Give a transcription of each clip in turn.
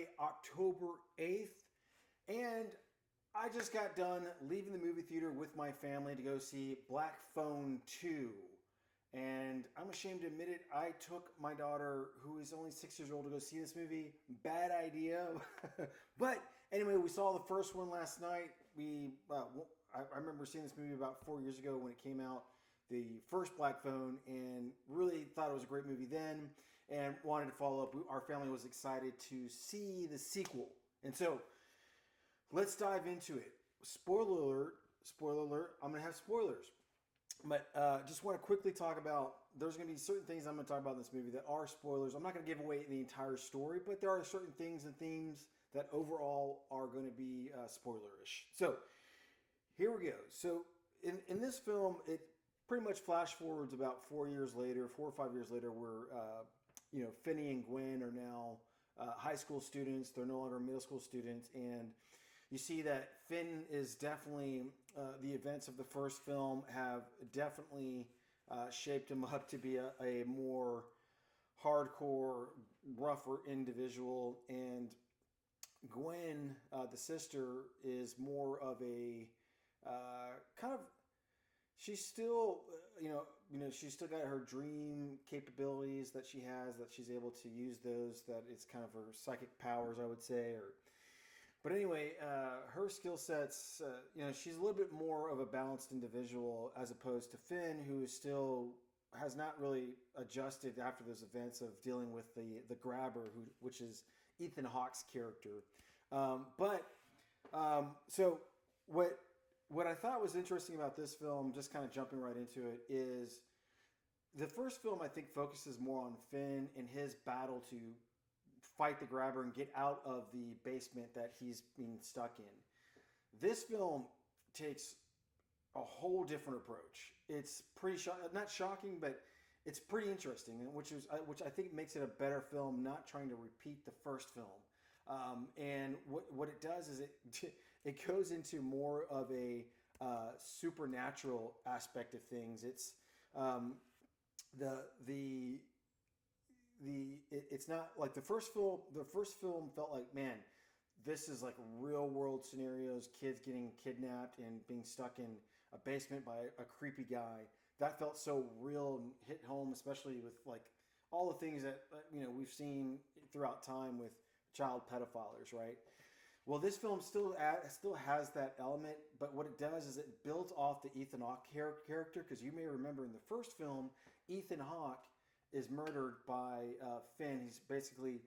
Friday, October 8th, and I just got done leaving the movie theater with my family to go see Black Phone 2. And I'm ashamed to admit it, I took my daughter, who is only 6 years old, to go see this movie. Bad idea. But anyway, we saw the first one last night. I remember seeing this movie about 4 years ago when it came out, the first Black Phone, and really thought it was a great movie then and wanted to follow up. Our family was excited to see the sequel. And so let's dive into it. Spoiler alert, spoiler alert, I'm going to have spoilers. But just want to quickly talk about, there's going to be certain things I'm going to talk about in this movie that are spoilers. I'm not going to give away the entire story, but there are certain things and themes that overall are going to be spoilerish. So here we go. So in this film, it pretty much flash forwards about 4 years later, 4 or 5 years later, where Finney and Gwen are now high school students. They're no longer middle school students, and you see that Finn is definitely, the events of the first film have definitely shaped him up to be a more hardcore, rougher individual. And Gwen, the sister, is more of a kind of, she's still, she's still got her dream capabilities that she has, that she's able to use those, that it's kind of her psychic powers, I would say, but anyway, her skill sets, she's a little bit more of a balanced individual as opposed to Finn, who still has not really adjusted after those events of dealing with the grabber, which is Ethan Hawke's character. So what I thought was interesting about this film, just kind of jumping right into it, is the first film, I think, focuses more on Finn and his battle to fight the grabber and get out of the basement that he's being stuck in. This film takes a whole different approach. It's pretty not shocking, but it's pretty interesting, which I think makes it a better film, not trying to repeat the first film. And what it does is it goes into more of a supernatural aspect of things. It's it's not like the first film. The first film felt like, man, this is like real world scenarios, kids getting kidnapped and being stuck in a basement by a creepy guy. That felt so real and hit home, especially with like all the things that we've seen throughout time with child pedophiles, right? Well, this film still has that element, but what it does is it builds off the Ethan Hawke character, because you may remember in the first film, Ethan Hawke is murdered by Finn. He's basically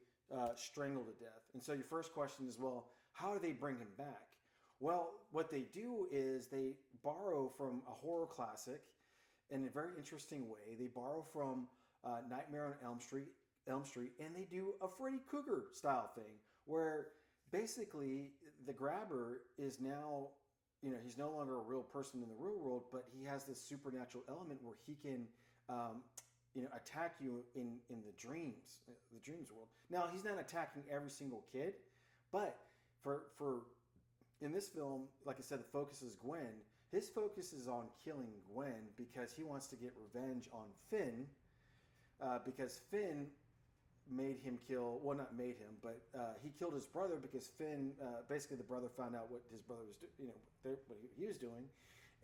strangled to death. And so your first question is, well, how do they bring him back? Well, what they do is they borrow from a horror classic in a very interesting way. They borrow from Nightmare on Elm Street, and they do a Freddy Krueger style thing where basically the grabber is now, he's no longer a real person in the real world, but he has this supernatural element where he can attack you in the dreams world. Now, he's not attacking every single kid, but for in this film, like I said, the focus is Gwen. His focus is on killing Gwen because he wants to get revenge on Finn, because Finn made him kill, well, not made him, but he killed his brother because Finn, basically the brother found out what his brother was doing, what he was doing,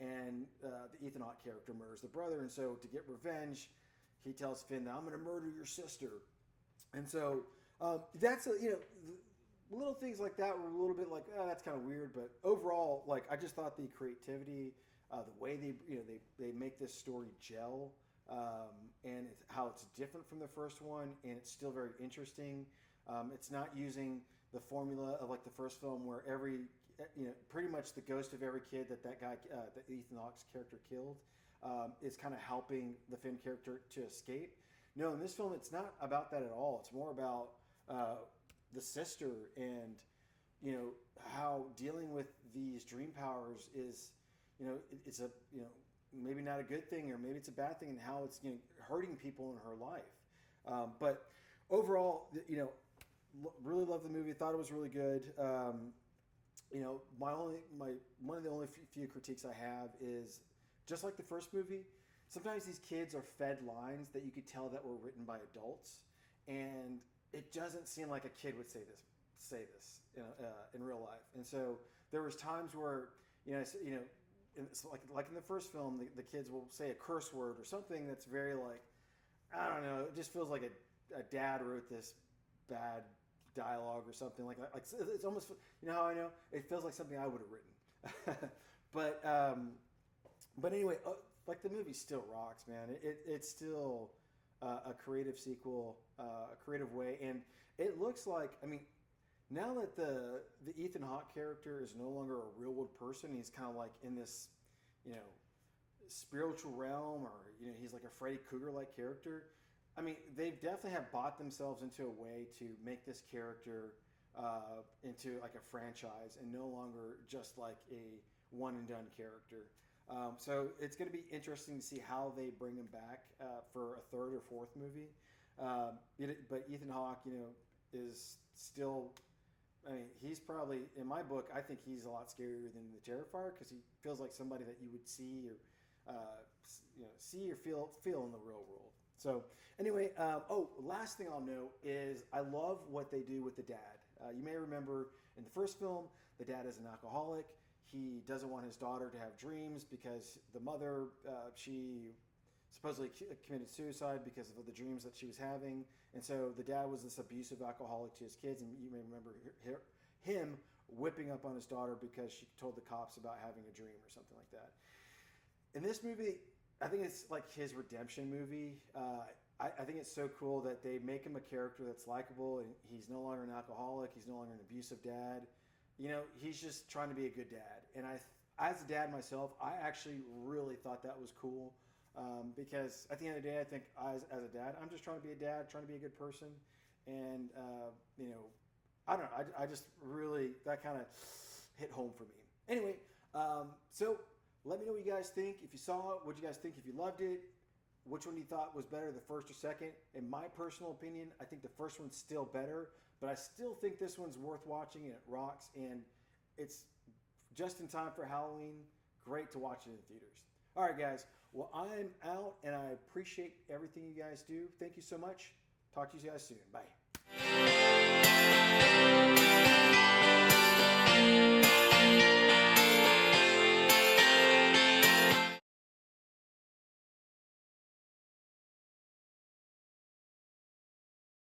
and the Ethan Hawke character murders the brother. And so to get revenge, he tells Finn that I'm going to murder your sister. And so that's little things like that were a little bit like, oh, that's kind of weird. But overall, like, I just thought the creativity, the way they make this story gel, and how it's different from the first one, and it's still very interesting. It's not using the formula of like the first film where pretty much the ghost of every kid that guy, that Ethan Hawke's character killed, is kind of helping the Finn character to escape. No, in this film, it's not about that at all. It's more about the sister and how dealing with these dream powers is, it's a maybe not a good thing, or maybe it's a bad thing, and how it's hurting people in her life. But overall, really loved the movie. Thought it was really good. One of the only few critiques I have is, just like the first movie, sometimes these kids are fed lines that you could tell that were written by adults, and it doesn't seem like a kid would say this. say this in real life. And so there was times where like in the first film, the kids will say a curse word or something that's very like, I don't know, it just feels like a dad wrote this bad dialogue or something like that. Like it's almost, you know how I know? It feels like something I would have written. but anyway, like the movie still rocks, man. It's still a creative sequel, a creative way, and it looks like, I mean, now that the Ethan Hawke character is no longer a real world person, he's kind of like in this, you know, spiritual realm, or he's like a Freddy Krueger like character. I mean, they definitely have bought themselves into a way to make this character into like a franchise and no longer just like a one and done character. So it's going to be interesting to see how they bring him back for a third or fourth movie. But Ethan Hawke, is still. I mean, he's probably, in my book, I think he's a lot scarier than the Terrifier because he feels like somebody that you would see or see or feel in the real world. So anyway, last thing I'll note is I love what they do with the dad. You may remember in the first film, the dad is an alcoholic. He doesn't want his daughter to have dreams because the mother, she supposedly committed suicide because of the dreams that she was having. And so the dad was this abusive alcoholic to his kids. And you may remember him whipping up on his daughter because she told the cops about having a dream or something like that. In this movie, I think it's like his redemption movie. I think it's so cool that they make him a character that's likable, and he's no longer an alcoholic. He's no longer an abusive dad. He's just trying to be a good dad. And as a dad myself, I actually really thought that was cool. Because at the end of the day, I think as a dad, I'm just trying to be a dad, trying to be a good person. And, I don't know. I just really, that kind of hit home for me. Anyway, so let me know what you guys think. If you saw it, what you guys think if you loved it, which one you thought was better, the first or second. In my personal opinion, I think the first one's still better, but I still think this one's worth watching and it rocks. And it's just in time for Halloween. Great to watch it in the theaters. All right, guys. Well, I'm out, and I appreciate everything you guys do. Thank you so much. Talk to you guys soon. Bye.